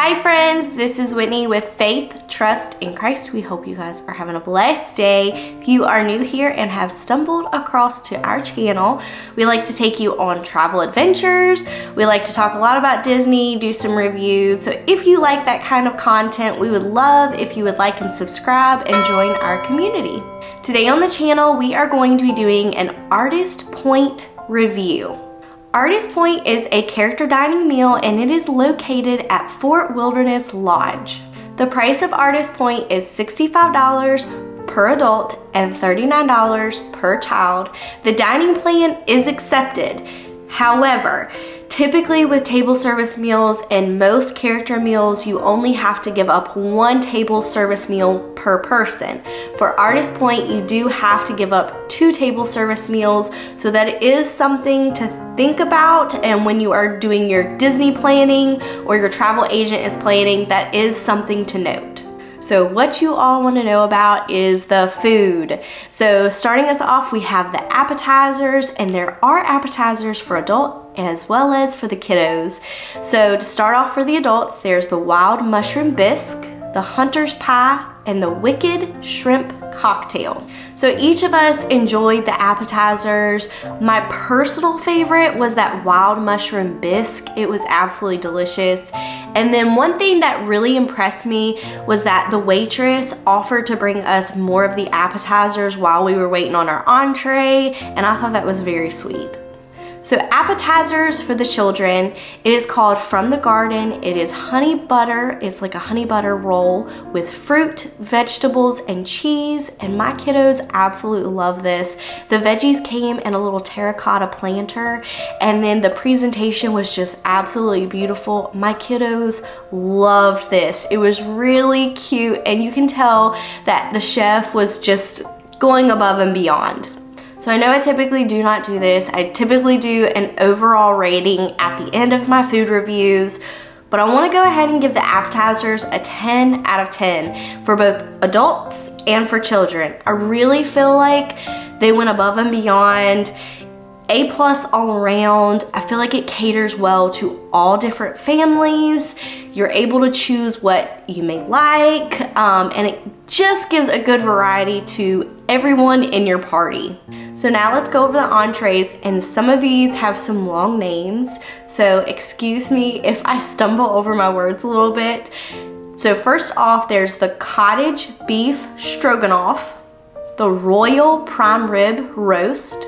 Hi friends, this is Whitney with Faith, Trust, and Christ. We hope you guys are having a blessed day. If you are new here and have stumbled across to our channel, we like to take you on travel adventures. We like to talk a lot about Disney, do some reviews. So if you like that kind of content, we would love if you would like and subscribe and join our community. Today on the channel, we are going to be doing an Artist Point review. Artist Point is a character dining meal and it is located at Fort Wilderness Lodge. The price of Artist Point is $65 per adult and $39 per child. The dining plan is accepted. However, typically with table service meals and most character meals, you only have to give up one table service meal per person. For Artist Point, you do have to give up 2 table service meals, so that it is something to think about. And when you are doing your Disney planning or your travel agent is planning, that is something to note. So what you all want to know about is the food. So starting us off, we have the appetizers, and there are appetizers for adult as well as for the kiddos. So to start off for the adults, there's the wild mushroom bisque, the hunter's pie, and the wicked shrimp cocktail. So each of us enjoyed the appetizers. My personal favorite was that wild mushroom bisque. It was absolutely delicious. And then one thing that really impressed me was that the waitress offered to bring us more of the appetizers while we were waiting on our entree, and I thought that was very sweet. So appetizers for the children, it is called From the Garden. It is honey butter. It's like a honey butter roll with fruit, vegetables, and cheese. And my kiddos absolutely love this. The veggies came in a little terracotta planter, and then the presentation was just absolutely beautiful. My kiddos loved this. It was really cute, and you can tell that the chef was just going above and beyond. So I know I typically do not do this. I typically do an overall rating at the end of my food reviews, but I want to go ahead and give the appetizers a 10 out of 10 for both adults and for children. I really feel like they went above and beyond. A+ all around. I feel like it caters well to all different families. You're able to choose what you may like, and it just gives a good variety to everyone in your party. So now let's go over the entrees, and some of these have some long names, so excuse me if I stumble over my words a little bit. So first off, there's the cottage beef stroganoff, the royal prime rib roast,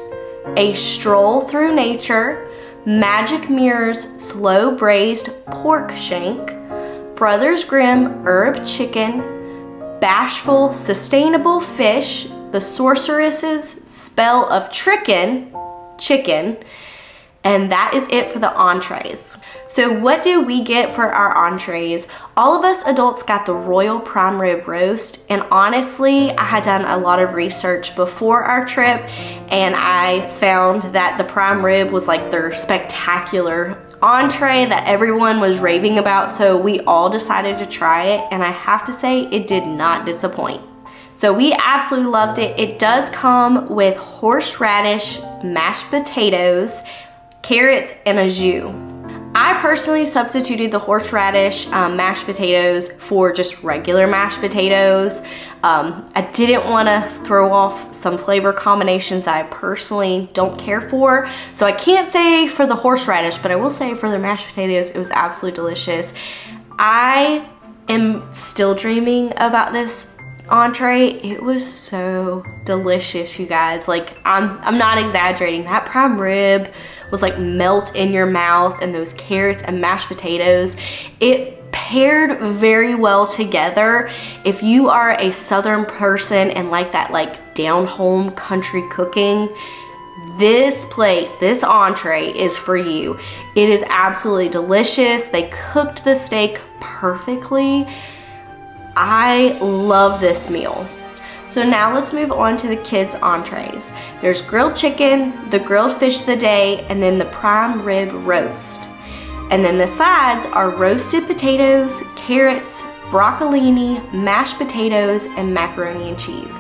a stroll through nature, Magic Mirror's slow braised pork shank, Brothers Grimm herb chicken, Bashful sustainable fish, the sorceress's spell of chicken, and that is it for the entrees. So what did we get for our entrees? All of us adults got the royal prime rib roast, and honestly, I had done a lot of research before our trip, and I found that the prime rib was like their spectacular entree that everyone was raving about, so we all decided to try it, and I have to say it did not disappoint. So we absolutely loved it. It does come with horseradish, mashed potatoes, carrots, and a jus. I personally substituted the horseradish mashed potatoes for just regular mashed potatoes. I didn't want to throw off some flavor combinations that I personally don't care for. So I can't say for the horseradish, but I will say for the mashed potatoes, it was absolutely delicious. I am still dreaming about this entree. It was so delicious, you guys. Like, I'm not exaggerating. That prime rib was like melt in your mouth, and those carrots and mashed potatoes, it paired very well together. If you are a southern person and like that like down home country cooking, this plate, this entree is for you. It is absolutely delicious. They cooked the steak perfectly. I love this meal. So now let's move on to the kids' entrees. There's grilled chicken, the grilled fish of the day, and then the prime rib roast. And then the sides are roasted potatoes, carrots, broccolini, mashed potatoes, and macaroni and cheese.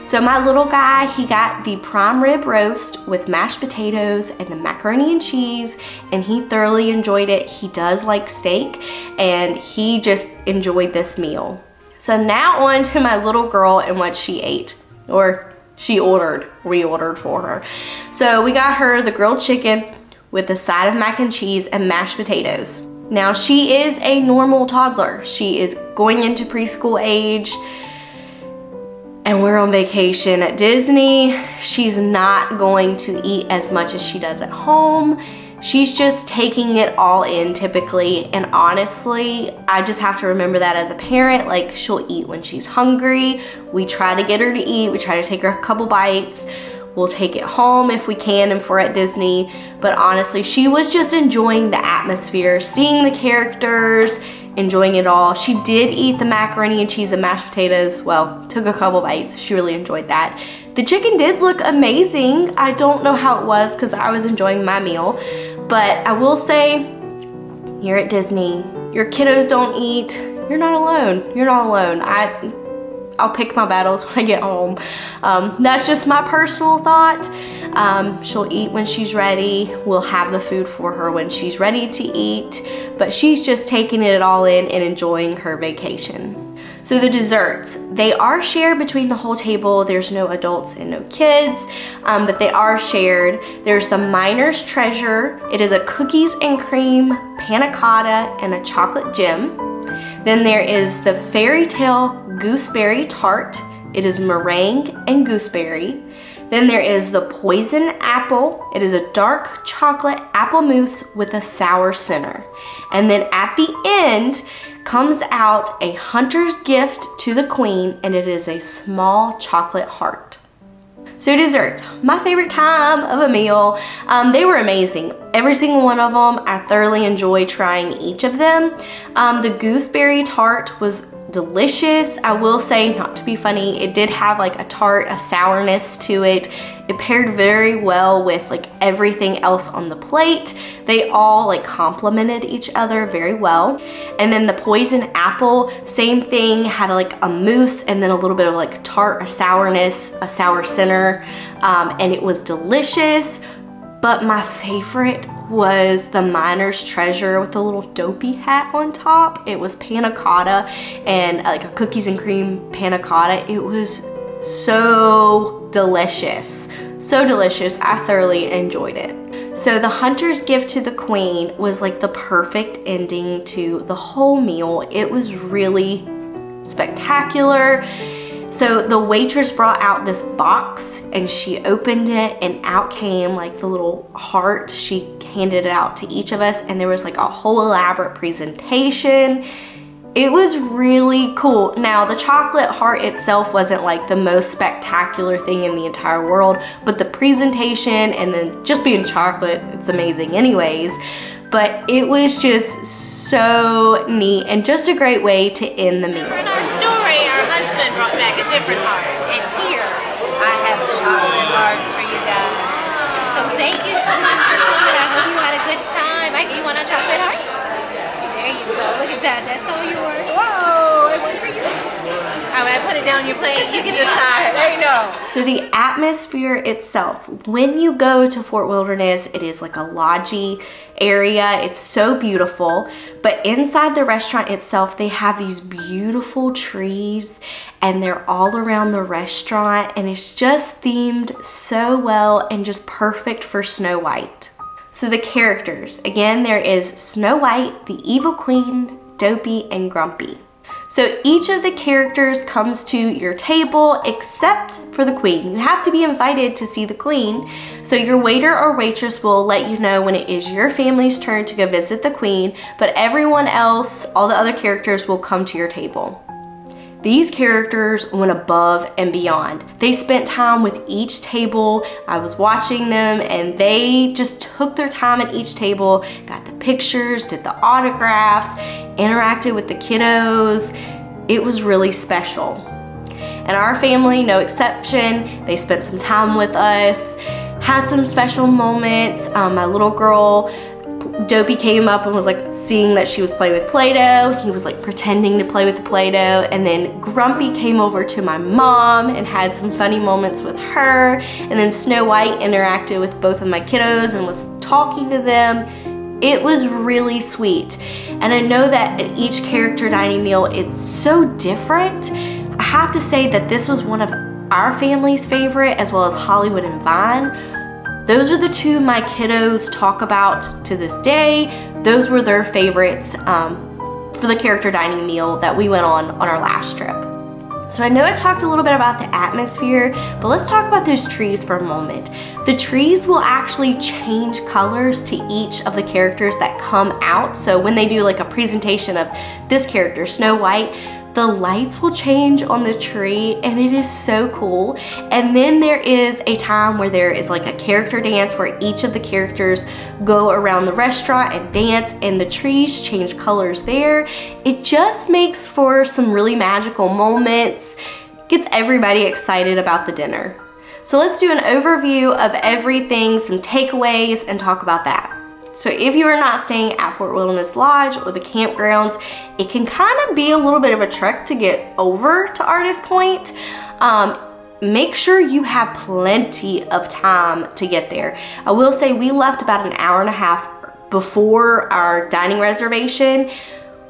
So So my little guy, he got the prime rib roast with mashed potatoes and the macaroni and cheese, and he thoroughly enjoyed it. He does like steak, and he just enjoyed this meal. So now on to my little girl and what she ate, or we ordered for her. So we got her the grilled chicken with a side of mac and cheese and mashed potatoes. Now she is a normal toddler. She is going into preschool age, and we're on vacation at Disney. She's not going to eat as much as she does at home. She's just taking it all in typically, and honestly, I just have to remember that as a parent. Like, she'll eat when she's hungry. We try to get her to eat. We try to take her a couple bites. We'll take it home if we can if we're at Disney. But honestly, she was just enjoying the atmosphere, seeing the characters, enjoying it all. She did eat the macaroni and cheese and mashed potatoes. Well, took a couple bites. She really enjoyed that. The chicken did look amazing. I don't know how it was because I was enjoying my meal. But I will say, you're at Disney, your kiddos don't eat, you're not alone. You're not alone. I'll pick my battles when I get home. That's just my personal thought. She'll eat when she's ready. We'll have the food for her when she's ready to eat. But she's just taking it all in and enjoying her vacation. So the desserts, they are shared between the whole table. There's no adults and no kids, but they are shared. There's the Miner's Treasure. It is a cookies and cream panna cotta and a chocolate gem. Then there is the Fairy Tale Gooseberry Tart. It is meringue and gooseberry. Then there is the Poison Apple. It is a dark chocolate apple mousse with a sour center. And then at the end comes out a Hunter's Gift to the Queen, and it is a small chocolate heart. So desserts, my favorite time of a meal. They were amazing. Every single one of them, I thoroughly enjoyed trying each of them. The gooseberry tart was delicious. I will say, not to be funny, it did have like a tart, a sourness to it. It paired very well with like everything else on the plate. They all like complemented each other very well. And then the Poison Apple, same thing, had like a mousse and then a little bit of like tart, a sourness, a sour center, and it was delicious. But my favorite was the Miner's Treasure with the little dopey hat on top. It was panna cotta and like a cookies and cream panna cotta. It was so delicious. So delicious. I thoroughly enjoyed it. So the Hunter's Gift to the Queen was like the perfect ending to the whole meal. It was really spectacular. So the waitress brought out this box and she opened it, and out came like the little heart. She handed it out to each of us, and there was like a whole elaborate presentation. It was really cool. Now the chocolate heart itself wasn't like the most spectacular thing in the entire world, but the presentation and then just being chocolate, it's amazing anyways. But it was just so neat and just a great way to end the meal. In our story, our husband brought back a different heart, and here I have chocolate hearts for you guys. So thank you so much for coming. I hope you had a good time. You want a chocolate heart? There you go. Look at that. That's all yours. Whoa! I went for you. All right, I put it down on your plate. You can decide. There you go. So the atmosphere itself, when you go to Fort Wilderness, it is like a lodgy area. It's so beautiful. But inside the restaurant itself, they have these beautiful trees, and they're all around the restaurant, and it's just themed so well and just perfect for Snow White. So the characters, again, there is Snow White, the Evil Queen, Dopey, and Grumpy. So each of the characters comes to your table except for the Queen. You have to be invited to see the Queen. So your waiter or waitress will let you know when it is your family's turn to go visit the Queen, but everyone else, all the other characters, will come to your table. These characters went above and beyond. They spent time with each table. I was watching them, and they just took their time at each table, got the pictures, did the autographs, interacted with the kiddos. It was really special. And our family, no exception, they spent some time with us, had some special moments. My little girl Dopey came up and was like seeing that she was playing with Play-Doh. He was like pretending to play with the Play-Doh. And then Grumpy came over to my mom and had some funny moments with her. And then Snow White interacted with both of my kiddos and was talking to them. It was really sweet. And I know that each character dining meal is so different. I have to say that this was one of our family's favorite, as well as Hollywood and Vine. Those are the two my kiddos talk about to this day. Those were their favorites for the character dining meal that we went on our last trip. So I know I talked a little bit about the atmosphere, but let's talk about those trees for a moment. The trees will actually change colors to each of the characters that come out. So when they do like a presentation of this character, Snow White, the lights will change on the tree and it is so cool. And then there is a time where there is like a character dance where each of the characters go around the restaurant and dance, and the trees change colors there. It just makes for some really magical moments, gets everybody excited about the dinner. So let's do an overview of everything, some takeaways, and talk about that. So if you are not staying at Fort Wilderness Lodge or the campgrounds, it can kind of be a little bit of a trek to get over to Artist Point. Make sure you have plenty of time to get there. I will say we left about an hour and a half before our dining reservation.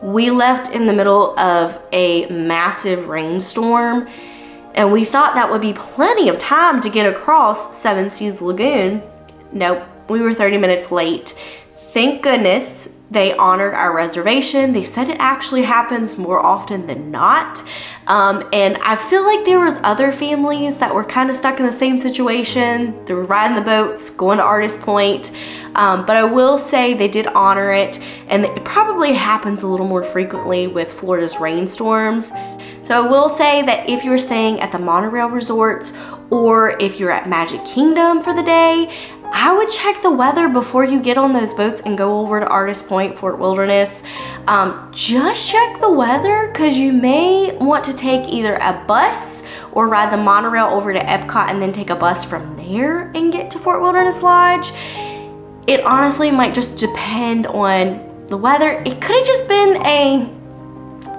We left in the middle of a massive rainstorm, and we thought that would be plenty of time to get across Seven Seas Lagoon. Nope. We were 30 minutes late. Thank goodness they honored our reservation. They said it actually happens more often than not. And I feel like there was other families that were kind of stuck in the same situation. They were riding the boats, going to Artist Point. But I will say they did honor it, and it probably happens a little more frequently with Florida's rainstorms. So I will say that if you're staying at the monorail resorts, or if you're at Magic Kingdom for the day, I would check the weather before you get on those boats and go over to Artist Point, Fort Wilderness. Just check the weather, because you may want to take either a bus or ride the monorail over to Epcot and then take a bus from there and get to Fort Wilderness Lodge. It honestly might just depend on the weather. It could have just been a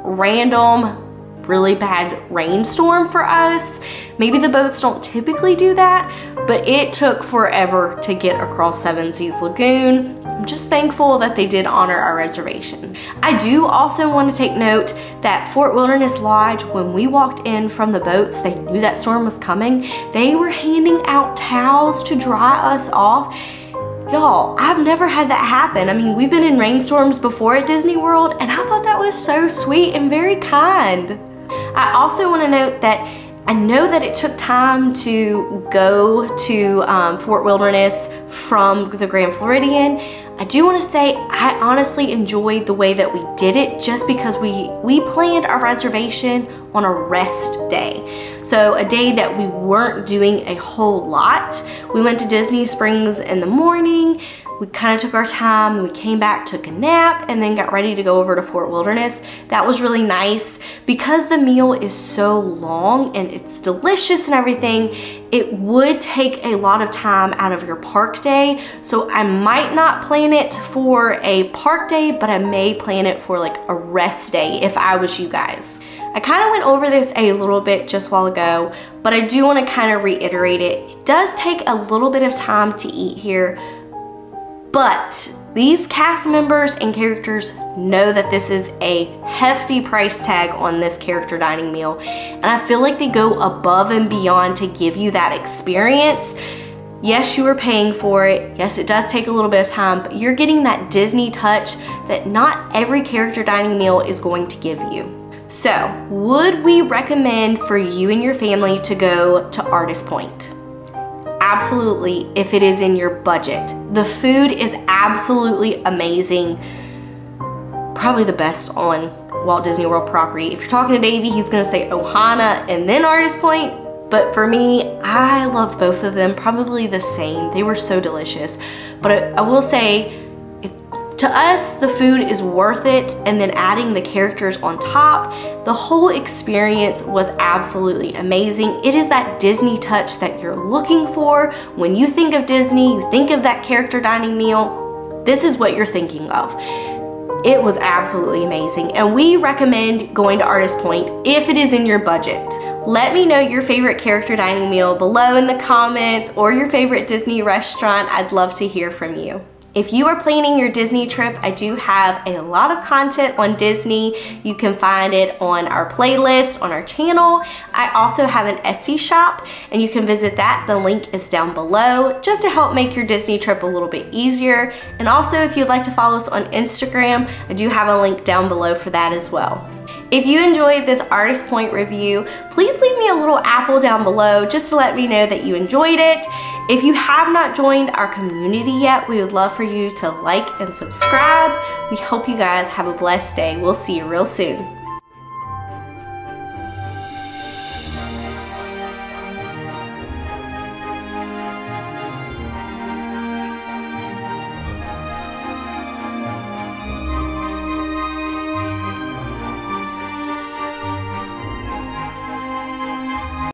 random really bad rainstorm for us. Maybe the boats don't typically do that, but it took forever to get across Seven Seas Lagoon. I'm just thankful that they did honor our reservation. I do also want to take note that Fort Wilderness Lodge, when we walked in from the boats, they knew that storm was coming. They were handing out towels to dry us off. Y'all, I've never had that happen. I mean, we've been in rainstorms before at Disney World, and I thought that was so sweet and very kind. I also want to note that I know that it took time to go to Fort Wilderness from the Grand Floridian. I do want to say I honestly enjoyed the way that we did it, just because we planned our reservation on a rest day. So a day that we weren't doing a whole lot. We went to Disney Springs in the morning. We kind of took our time, and we came back, took a nap, and then got ready to go over to Fort Wilderness. That was really nice. Because the meal is so long and it's delicious and everything, it would take a lot of time out of your park day. So I might not plan it for a park day, but I may plan it for like a rest day if I was you guys. I kind of went over this a little bit just a while ago, but I do want to kind of reiterate it. It does take a little bit of time to eat here, but these cast members and characters know that this is a hefty price tag on this character dining meal. And I feel like they go above and beyond to give you that experience. Yes, you are paying for it. Yes, it does take a little bit of time, but you're getting that Disney touch that not every character dining meal is going to give you. So, would we recommend for you and your family to go to Artist Point? Absolutely, if it is in your budget. The food is absolutely amazing. Probably the best on Walt Disney World property. If you're talking to Davey, he's gonna say Ohana and then Artist Point. But for me, I loved both of them, probably the same. They were so delicious. But I will say, to us, the food is worth it, and then adding the characters on top, the whole experience was absolutely amazing. It is that Disney touch that you're looking for. When you think of Disney, you think of that character dining meal. this is what you're thinking of. It was absolutely amazing, and we recommend going to Artist Point if it is in your budget. Let me know your favorite character dining meal below in the comments, or your favorite Disney restaurant. I'd love to hear from you. If you are planning your Disney trip, I do have a lot of content on Disney. You can find it on our playlist on our channel. I also have an Etsy shop, and you can visit that. The link is down below, just to help make your Disney trip a little bit easier. And also, if you'd like to follow us on Instagram, I do have a link down below for that as well. If you enjoyed this Artist Point review, please leave me a little apple down below just to let me know that you enjoyed it. If you have not joined our community yet, we would love for you to like and subscribe. We hope you guys have a blessed day. We'll see you real soon.